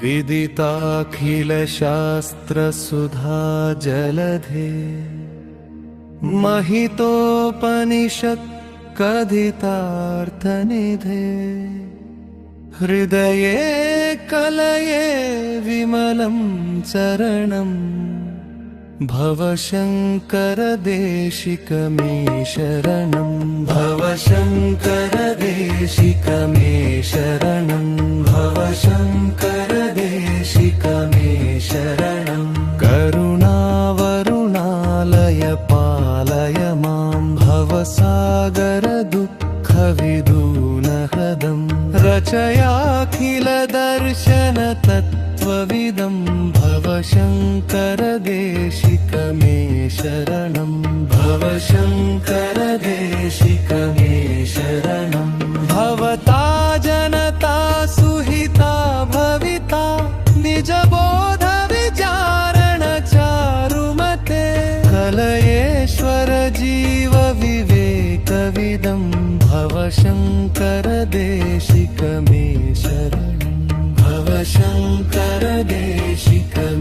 विदिताखिलशास्त्रसुधा जलधे महितोपनिषत् कथितार्थनिधे हृदये कलये विमलं चरणं भवशङ्करदेशिक मे शरणं भवशङ्करदेशिक मे शरणं भवशङ्करदेशिक मे शरणं करुणावरुणालय पालय मां भवसागरदुःखविदूनहृदं रचयाखिलदर्शनतत्त्वविदं भवशङ्करदेशिक मे शरणं भवशङ्करदेशिक मे शरणं भवता जनता सुहिता भविता निजबोध विचारण चारुमते कलयेश्वर जीव विवेकविदं भवशङ्करदेशिक मे शरणं भवशङ्करदेशिक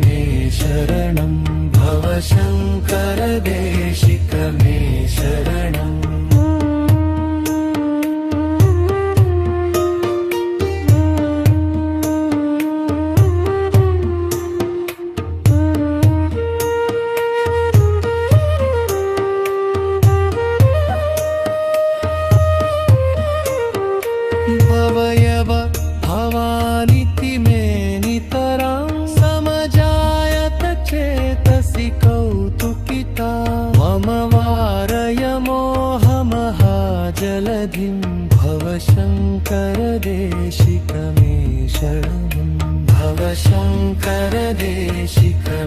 मे शरणं भवशङ्करदेशिक मे शरणम् भवयव भवानिति मे नितरां समजायत चेतसि कौतुकिता मम वारय मोहमहाजलधिं भवशङ्करदेशिक मे शरणं भवशङ्करदेशिक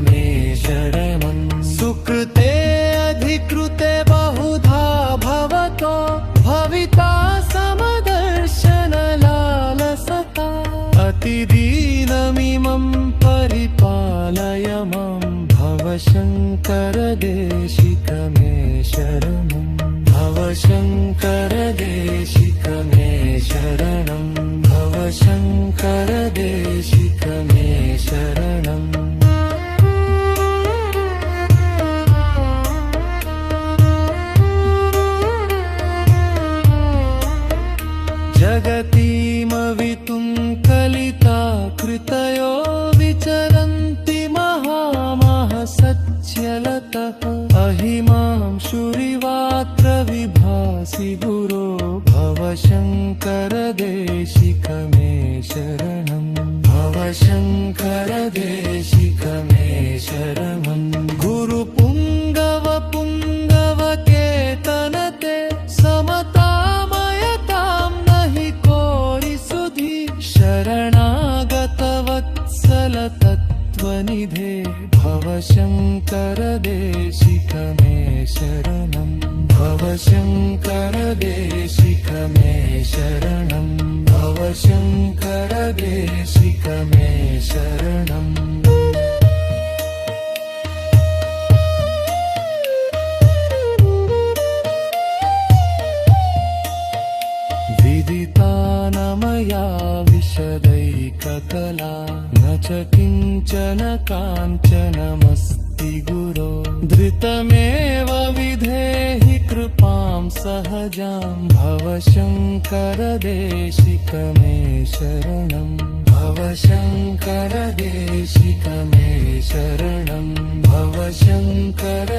मे शरणं सुकृते अधिकृते बहुधा भवतो भविता अतिदीनमिमं परिपालय मां भवशङ्करदेशिक मे शरणं भवशङ्करदेशिक मे शरणं भवशङ्करदेशिक मे शरणम् जगतीमवितुं कलिता कृतयो विचरन्ति महामहसच्यलतः अहिमां शुरिवात्र विभासि गुरो भवशङ्करदेशिक मे शरणं भवशङ्करदेशिक मे शरणं गुरुपुङ्गव पुङ्गवकेतनते समतामयतां नहि कोरिसुधि शरणागतवत्सल तत्त्वनिधे भवशङ्करदेशिक मे शरणं भवशङ्करदेशिक मे शरणं भवशङ्करदेशिक मे शरणम् विदितानमया विशदैककला न च किञ्चन काञ्चनमस्ति गुरो धृतमेव विधेहि कृपां सहजां भवशङ्करदेशिक मे शरणं भवशङ्करदेशिक मे शरणं भवशङ्कर